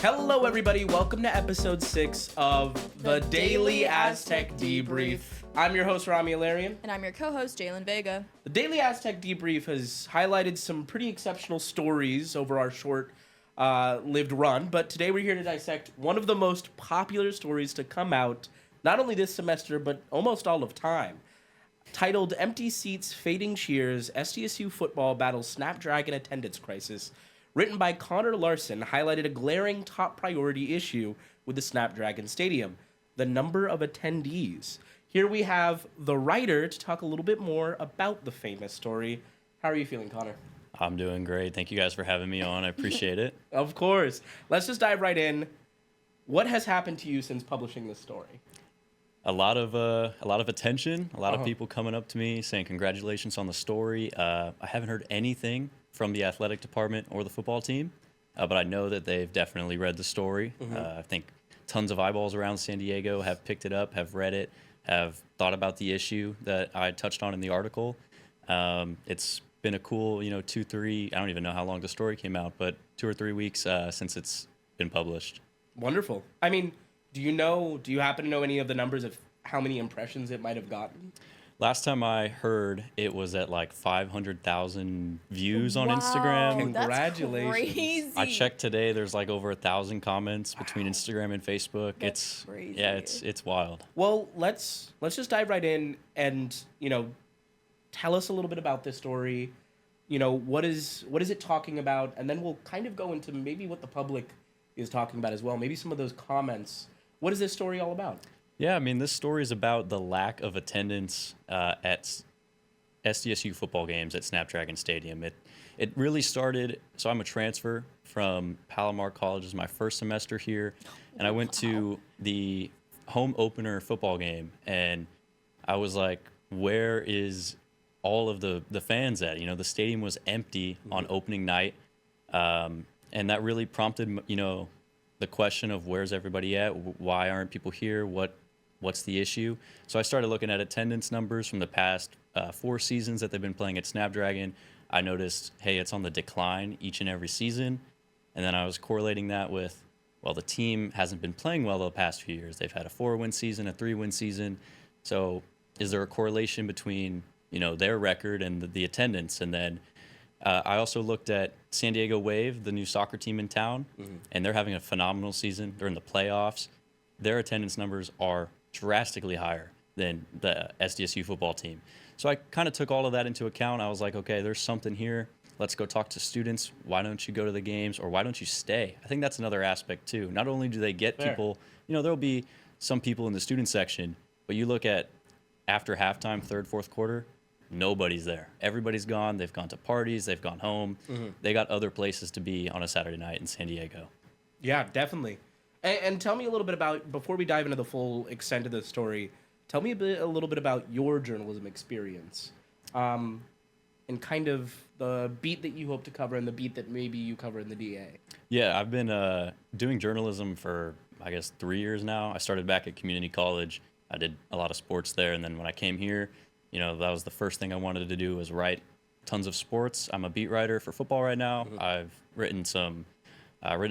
Hello, everybody. Welcome to episode 6 of the Daily Aztec Debrief. I'm your host, Rami Alarian. And I'm your co-host, Jalen Vega. The Daily Aztec Debrief has highlighted some pretty exceptional stories over our short-lived run, but today we're here to dissect one of the most popular stories to come out, not only this semester, but almost all of time. Titled Empty Seats, Fading Cheers, SDSU Football Battles Snapdragon Attendance Crisis, written by Connor Larson, highlighted a glaring top priority issue with the Snapdragon Stadium, the number of attendees. Here we have the writer to talk a little bit more about the famous story. How are you feeling, Connor? I'm doing great. Thank you guys for having me on. I appreciate it. Of course. Let's just dive right in. What has happened to you since publishing this story? A lot of attention, a lot of people coming up to me saying congratulations on the story. I haven't heard anything from the athletic department or the football team, but I know that they've definitely read the story. I think tons of eyeballs around San Diego have picked it up, have read it, have thought about the issue that I touched on in the article. It's been a cool, 2-3, I don't even know how long the story came out, but 2 or 3 weeks since it's been published. Wonderful. I mean, do you happen to know any of the numbers of how many impressions it might have gotten? Last time I heard, it was at like 500,000 views on Wow, Instagram. Congratulations. That's crazy. I checked today. There's like over 1,000 comments between Instagram and Facebook. That's crazy. It's wild. Well, let's just dive right in and, tell us a little bit about this story. What is it talking about? And then we'll kind of go into maybe what the public is talking about as well. Maybe some of those comments. What is this story all about? Yeah, I mean, this story is about the lack of attendance at SDSU football games at Snapdragon Stadium. It really started, so I'm a transfer from Palomar College. This is my first semester here, and I went to the home opener football game, and I was like, where is all of the fans at? The stadium was empty on opening night, and that really prompted, the question of where's everybody at? Why aren't people here? What's the issue? So I started looking at attendance numbers from the past 4 seasons that they've been playing at Snapdragon. I noticed, hey, it's on the decline each and every season. And then I was correlating that with, well, the team hasn't been playing well the past few years. They've had a 4-win season, a 3-win season. So is there a correlation between, their record and the attendance? And then I also looked at San Diego Wave, the new soccer team in town, and they're having a phenomenal season. They're in the playoffs. Their attendance numbers are drastically higher than the SDSU football team. So I kind of took all of that into account. I was like, okay, there's something here. Let's go talk to students. Why don't you go to the games, or why don't you stay? I think that's another aspect too. Not only do they get people, there'll be some people in the student section, but you look at after halftime, third, fourth quarter, nobody's there. Everybody's gone. They've gone to parties. They've gone home. They got other places to be on a Saturday night in San Diego. Yeah, definitely. And tell me a little bit about, before we dive into the full extent of the story, tell me a little bit about your journalism experience and kind of the beat that you hope to cover and the beat that maybe you cover in the DA. Yeah, I've been doing journalism for, I guess, 3 years now. I started back at community college. I did a lot of sports there, and then when I came here, that was the first thing I wanted to do, was write tons of sports. I'm a beat writer for football right now. I've written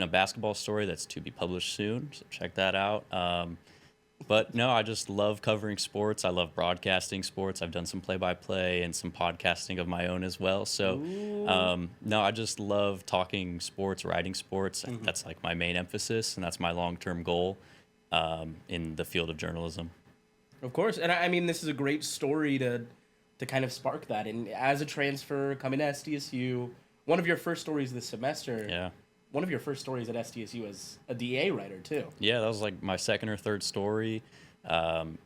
a basketball story that's to be published soon, so check that out. But no, I just love covering sports. I love broadcasting sports. I've done some play-by-play and some podcasting of my own as well. So no, I just love talking sports, writing sports. That's like my main emphasis, and that's my long-term goal in the field of journalism. Of course. And I mean, this is a great story to kind of spark that. And as a transfer coming to SDSU, one of your first stories this semester. Yeah. One of your first stories at SDSU as a DA writer, too. Yeah, that was like my second or third story.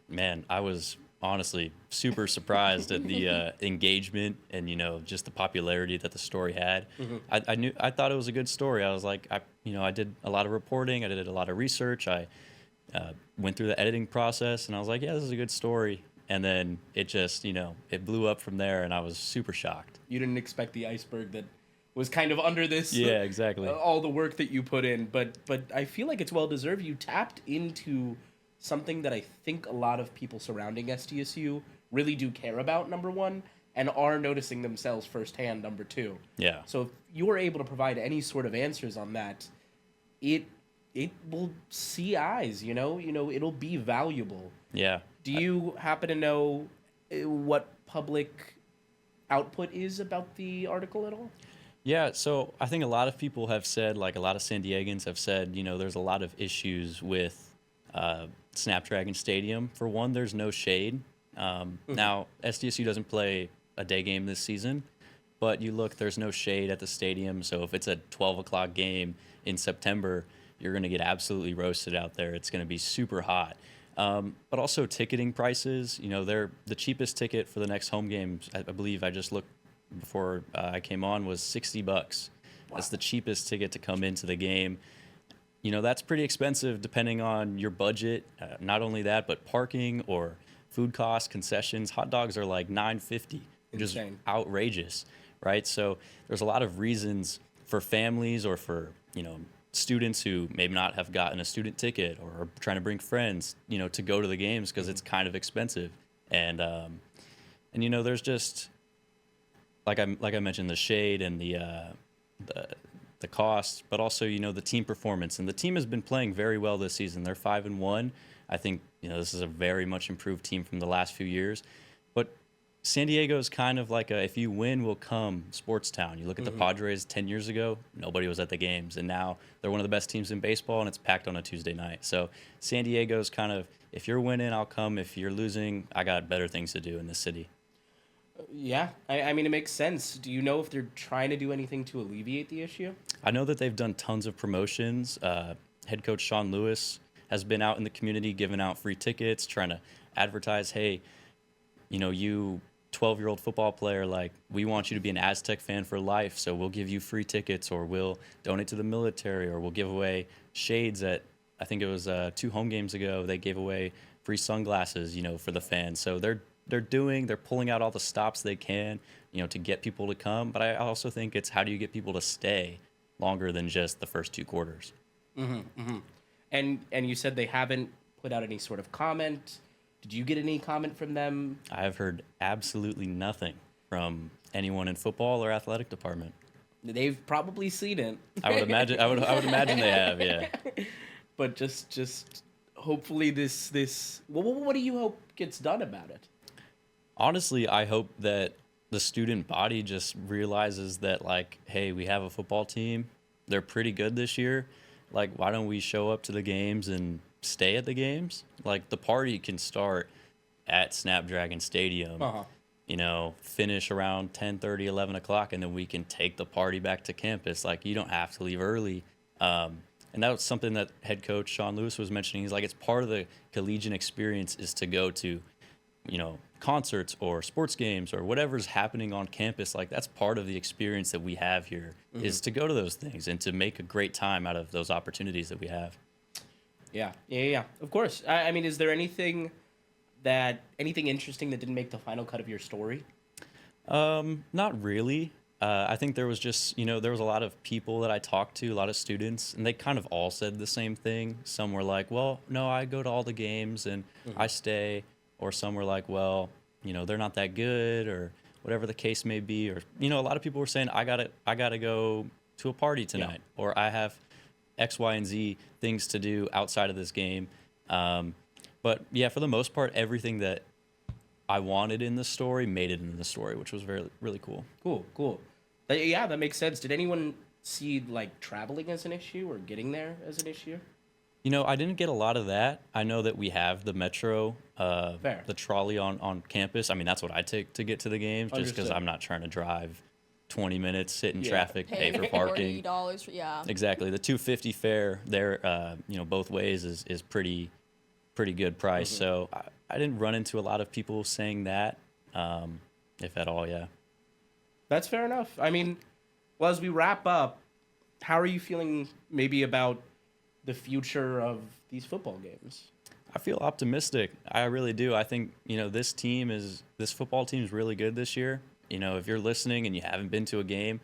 Man, I was honestly super surprised at the engagement and, just the popularity that the story had. I thought it was a good story. I was like, I did a lot of reporting. I did a lot of research. I went through the editing process, and I was like, yeah, this is a good story. And then it just, it blew up from there, and I was super shocked. You didn't expect the iceberg that was kind of under this. Yeah, exactly. All the work that you put in, but I feel like it's well deserved. You tapped into something that I think a lot of people surrounding SDSU really do care about, number one, and are noticing themselves firsthand, number two. Yeah. So if you were able to provide any sort of answers on that, it it will see eyes, it'll be valuable. Yeah. Do you happen to know what public output is about the article at all? Yeah, so I think a lot of people have said, like a lot of San Diegans have said, there's a lot of issues with Snapdragon Stadium. For one, there's no shade. Now, SDSU doesn't play a day game this season, but you look, there's no shade at the stadium. So if it's a 12 o'clock game in September, you're going to get absolutely roasted out there. It's going to be super hot. But also ticketing prices, they're the cheapest ticket for the next home games. I believe I just looked before I came on was $60. Wow. That's the cheapest ticket to come into the game. That's pretty expensive depending on your budget. Not only that, but parking or food costs, concessions. Hot dogs are like $9.50, which is outrageous, right? So there's a lot of reasons for families or for students who maybe not have gotten a student ticket or are trying to bring friends, to go to the games because it's kind of expensive. And there's just like I mentioned, the shade and the cost, but also the team performance. And the team has been playing very well this season. They're 5-1. I think this is a very much improved team from the last few years. But San Diego is kind of like a if you win, will come sports town. You look at the Padres 10 years ago, nobody was at the games, and now they're one of the best teams in baseball, and it's packed on a Tuesday night. So San Diego's kind of if you're winning, I'll come. If you're losing, I got better things to do in this city. Yeah, I mean, it makes sense. Do you know if they're trying to do anything to alleviate the issue? I know that they've done tons of promotions. Head coach Sean Lewis has been out in the community giving out free tickets, trying to advertise, hey, you 12-year-old football player, like, we want you to be an Aztec fan for life, so we'll give you free tickets, or we'll donate to the military, or we'll give away shades at, I think it was 2 home games ago, they gave away free sunglasses, for the fans. So they're pulling out all the stops they can, to get people to come. But I also think it's how do you get people to stay longer than just the first 2 quarters. And you said they haven't put out any sort of comment. Did you get any comment from them? I have heard absolutely nothing from anyone in football or athletic department. They've probably seen it. I would imagine. I would imagine they have. Yeah. But just hopefully this. What do you hope gets done about it? Honestly, I hope that the student body just realizes that, like, hey, we have a football team. They're pretty good this year. Like, why don't we show up to the games and stay at the games? Like, the party can start at Snapdragon Stadium, finish around 10:30, 11 o'clock, and then we can take the party back to campus. Like, you don't have to leave early. And that was something that head coach Sean Lewis was mentioning. He's like, it's part of the collegiate experience is to go to, concerts or sports games or whatever's happening on campus. Like, that's part of the experience that we have here is to go to those things and to make a great time out of those opportunities that we have. Yeah. Of course. I mean, is there anything interesting that didn't make the final cut of your story? Not really. I think there was just, there was a lot of people that I talked to, a lot of students, and they kind of all said the same thing. Some were like, well, no, I go to all the games and I stay. Or some were like, well, they're not that good, or whatever the case may be. Or, a lot of people were saying, I gotta go to a party tonight, or I have X, Y, and Z things to do outside of this game. But yeah, for the most part, everything that I wanted in the story made it in the story, which was really cool. Cool. Yeah, that makes sense. Did anyone see like traveling as an issue or getting there as an issue? I didn't get a lot of that. I know that we have the metro, the trolley on campus. I mean, that's what I take to get to the games, just because I'm not trying to drive 20 minutes, sit in traffic, pay for parking. $40 for, Exactly. The $2.50 fare there, both ways is pretty good price. So I didn't run into a lot of people saying that, if at all. Yeah. That's fair enough. I mean, well, as we wrap up, how are you feeling maybe about the future of these football games? I feel optimistic. I really do. I think, this football team is really good this year. If you're listening and you haven't been to a game,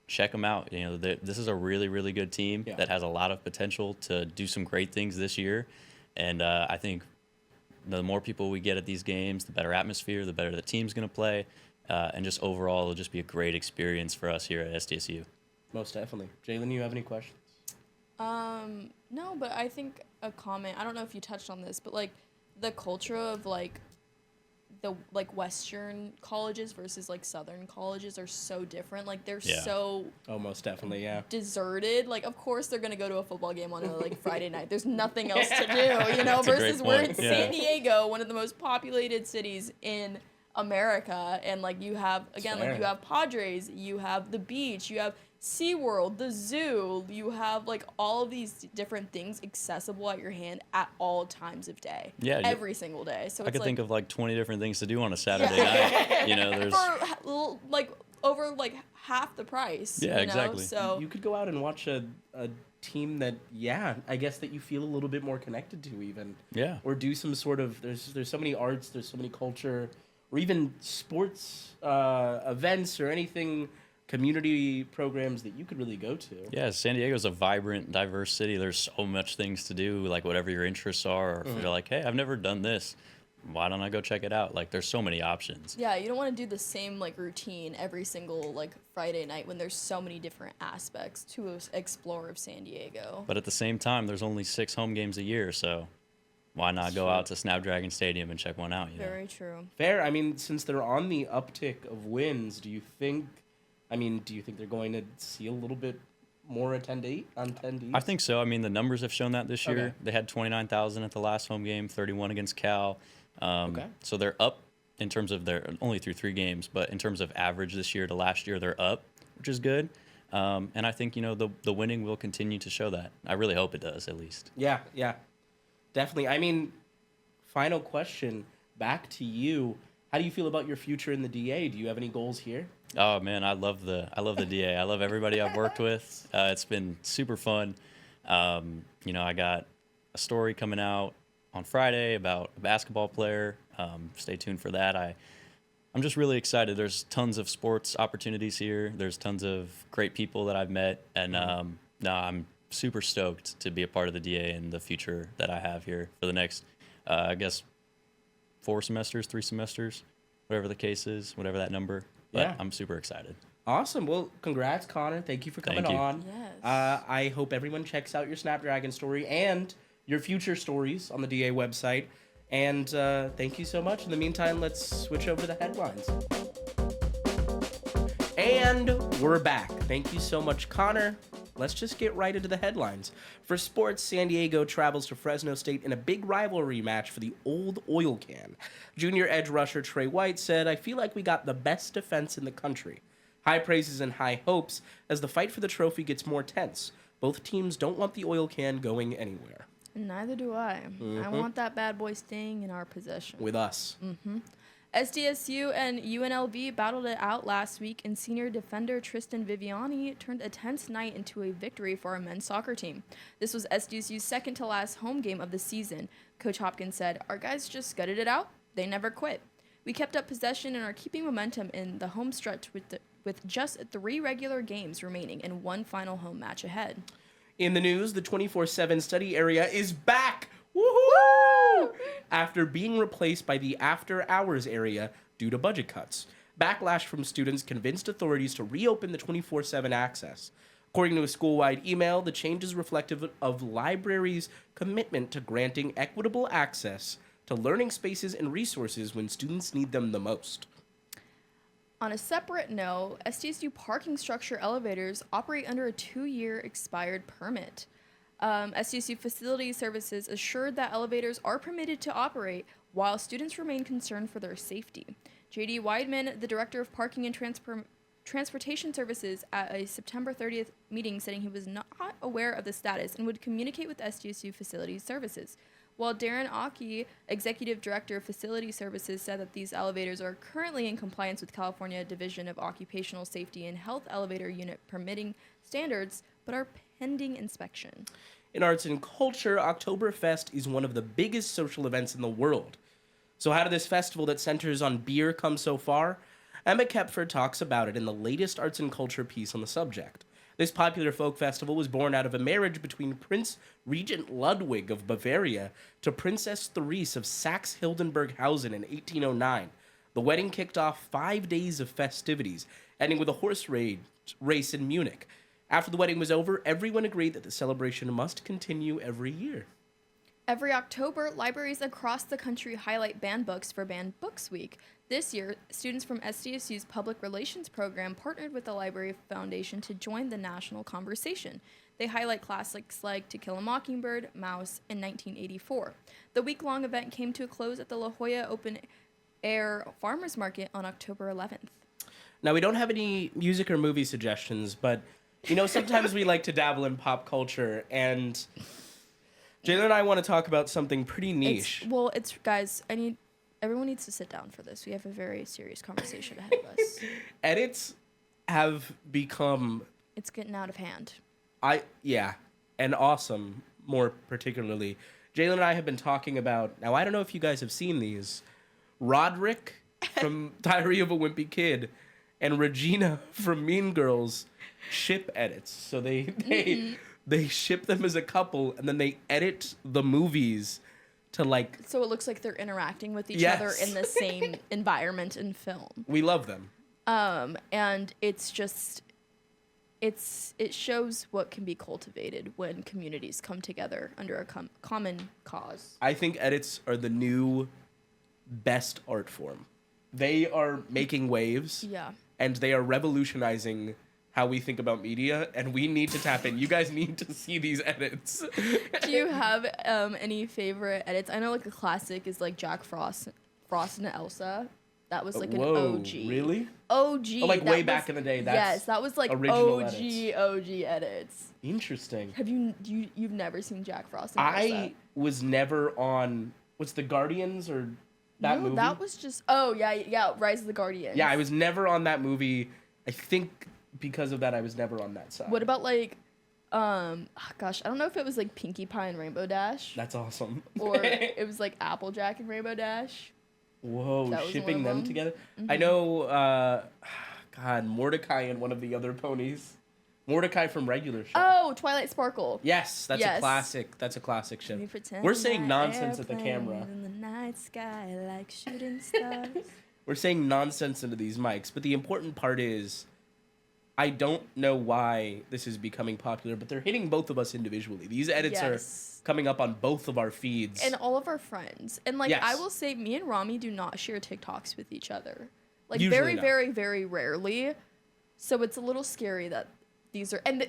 check them out. This is a really, really good team that has a lot of potential to do some great things this year. And I think the more people we get at these games, the better atmosphere, the better the team's going to play. And just overall, it'll just be a great experience for us here at SDSU. Most definitely. Jalen, you have any questions? No, but I think a comment, I don't know if you touched on this, but like the culture of like the like Western colleges versus like Southern colleges are so different. Like they're Yeah. so Oh, most definitely, yeah. deserted. Like of course they're gonna go to a football game on a like Friday night. There's nothing else to do, you know, That's a great versus we're in point, yeah. San Diego, one of the most populated cities in America, and like you have again, like Fair. you have Padres, you have the beach, you have SeaWorld, the zoo, you have like all of these different things accessible at your hand at all times of day. Yeah, Every single day. So I it's could like, think of like 20 different things to do on a Saturday Yeah. night. You know, there's for like over like half the price. Yeah, you know? exactly. So You could go out and watch a team that, yeah, I guess that you feel a little bit more connected to even. yeah. Or do some sort of, there's so many arts, there's so many culture, or even sports events or anything, community programs that you could really go to. Yeah, San Diego's a vibrant, diverse city. There's so much things to do, like whatever your interests are. Or if you're like, hey, I've never done this, why don't I go check it out? Like, there's so many options. yeah, you don't want to do the same like routine every single like Friday night when there's so many different aspects to explore of San Diego. But at the same time, there's only 6 home games a year, so why not That's go true. out to Snapdragon Stadium and check one out? You know? Very true. Fair. I mean, since they're on the uptick of wins, do you think they're going to see a little bit more attendees? I think so. I mean, the numbers have shown that this year. Okay. They had 29,000 at the last home game, 31 against Cal. Okay. So they're up in terms of their only through 3 games, but in terms of average this year to last year, they're up, which is good. And I think, you know, the winning will continue to show that. I really hope it does, at least. Yeah, definitely. I mean, final question back to you. How do you feel about your future in the DA? Do you have any goals here? Oh man, I love the DA. I love everybody I've worked with. It's been super fun. You know, I got a story coming out on Friday about a basketball player. Stay tuned for that. I'm just really excited. There's tons of sports opportunities here. There's tons of great people that I've met, and no, I'm super stoked to be a part of the DA and the future that I have here for the next, I guess, 3 semesters, whatever the case is, whatever that number. But Yeah. I'm super excited. Awesome. Well, congrats, Connor. Thank you for coming Thank you. on. Yes. I hope everyone checks out your Snapdragon story and your future stories on the DA website. And thank you so much. In the meantime, let's switch over to the headlines. And we're back. Thank you so much, Connor. Let's just get right into the headlines. For sports, San Diego travels to Fresno State in a big rivalry match for the old oil can. Junior edge rusher Trey White said, "I feel like we got the best defense in the country." High praises and high hopes as the fight for the trophy gets more tense. Both teams don't want the oil can going anywhere. Neither do I. I want that bad boy staying in our possession. With us. SDSU and UNLV battled it out last week, and senior defender Tristan Viviani turned a tense night into a victory for our men's soccer team. This was SDSU's second to last home game of the season. Coach Hopkins said, "Our guys just gutted it out. They never quit. We kept up possession and are keeping momentum in the home stretch with just 3 regular games remaining and 1 final home match ahead." In the news, the 24/7 study area is back! Woohoo! After being replaced by the after-hours area due to budget cuts. Backlash from students convinced authorities to reopen the 24/7 access. According to a school-wide email, the change is reflective of libraries' commitment to granting equitable access to learning spaces and resources when students need them the most. On a separate note, SDSU parking structure elevators operate under a 2-year expired permit. SDSU Facility Services assured that elevators are permitted to operate while students remain concerned for their safety. J.D. Weidman, the Director of Parking and Transportation Services, at a September 30th meeting, said he was not aware of the status and would communicate with SDSU Facility Services. While Darren Aki, Executive Director of Facility Services, said that these elevators are currently in compliance with California Division of Occupational Safety and Health Elevator Unit permitting standards, but are pending inspection. In arts and culture, Oktoberfest is one of the biggest social events in the world. So how did this festival that centers on beer come so far? Emma Kepfer talks about it in the latest arts and culture piece on the subject. This popular folk festival was born out of a marriage between Prince Regent Ludwig of Bavaria to Princess Therese of Saxe-Hildenburg-Hausen in 1809. The wedding kicked off 5 days of festivities, ending with a horse race in Munich. After the wedding was over, everyone agreed that the celebration must continue every year. Every October, libraries across the country highlight banned books for Banned Books Week. This year, students from SDSU's Public Relations program partnered with the Library Foundation to join the national conversation. They highlight classics like To Kill a Mockingbird, Mouse, and 1984. The week-long event came to a close at the La Jolla Open Air Farmers Market on October 11th. Now, we don't have any music or movie suggestions, but, sometimes we like to dabble in pop culture, and Jalen and I want to talk about something pretty niche. Guys, everyone needs to sit down for this. We have a very serious conversation ahead of us. Edits have become... It's getting out of hand. And awesome, more particularly. Jalen and I have been talking about... Now, I don't know if you guys have seen these. Roderick from Diary of a Wimpy Kid and Regina from Mean Girls ship edits. So they ship them as a couple, and then they edit the movies to So it looks like they're interacting with each Yes. other in the same environment and film. We love them. And it's just, it shows what can be cultivated when communities come together under a common cause. I think edits are the new best art form. They are making waves. Yeah. And they are revolutionizing how we think about media, and we need to tap in. You guys need to see these edits. Do you have any favorite edits? I know a classic is Jack Frost and Elsa. That was an OG. Really? OG. Oh, way back in the day. That's that was original OG edits. Interesting. Have you've never seen Jack Frost and Elsa? I was never on. What's the Guardians or that movie? No, that was just. Rise of the Guardians. Yeah, I was never on that movie. I think because of that, I was never on that side. What about I don't know if it was Pinkie Pie and Rainbow Dash. That's awesome. Or it was Applejack and Rainbow Dash. Whoa, shipping them together. Mm-hmm. I know, Mordecai and one of the other ponies. Mordecai from Regular Show. Oh, Twilight Sparkle. Yes, that's a classic. That's a classic ship. We're saying nonsense at the camera. In the night sky like shooting stars. We're saying nonsense into these mics, but the important part is, I don't know why this is becoming popular, but they're hitting both of us individually. These edits are coming up on both of our feeds. And all of our friends. And I will say, me and Rami do not share TikToks with each other. Usually very, not. very, very rarely. So it's a little scary that these are... And,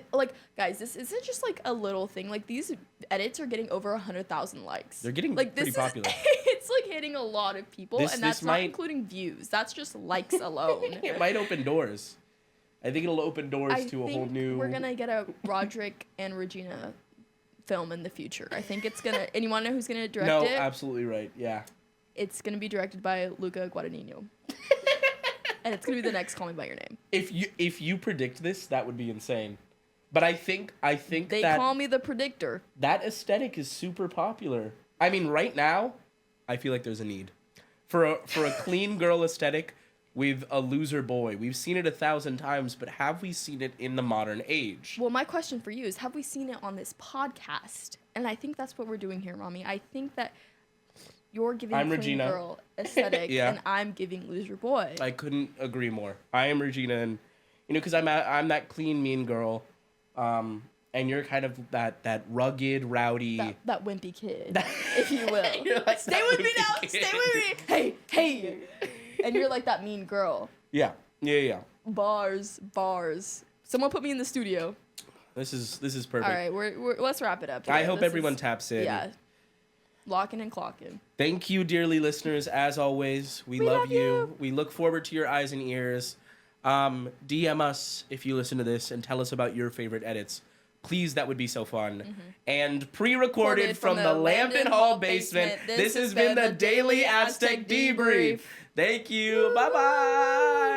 guys, this isn't just, a little thing. These edits are getting over 100,000 likes. They're getting pretty popular. It's, hitting a lot of people, and that's not including views. That's just likes alone. It might open doors. I think it'll open doors to a whole new... We're going to get a Roderick and Regina film in the future. I think it's going to... And you want to know who's going to direct it? No, absolutely right. Yeah. It's going to be directed by Luca Guadagnino. And it's going to be the next Call Me By Your Name. If you predict this, that would be insane. But I think they call me the predictor. That aesthetic is super popular. I mean, right now, I feel like there's a need. For a clean girl aesthetic with a loser boy. We've seen it 1,000 times, but have we seen it in the modern age? Well, my question for you is, have we seen it on this podcast? And I think that's what we're doing here, Rami. I think that you're giving clean Regina. Girl aesthetic, Yeah. and I'm giving loser boy. I couldn't agree more. I am Regina, and because I'm that clean mean girl, and you're kind of that rugged, rowdy, that wimpy kid, if you will. Stay with me now. Kid. Stay with me. Hey. And you're that mean girl. Yeah. Bars. Someone put me in the studio. This is perfect. All right, we're let's wrap it up. I hope everyone taps in. Yeah. Locking and clocking. Thank you, dearly listeners. As always, we love you. We look forward to your eyes and ears. DM us if you listen to this and tell us about your favorite edits. Please, that would be so fun. Mm-hmm. And pre-recorded from the Lambton Hall basement, this has been the Daily Aztec Debrief. Thank you. Bye-bye.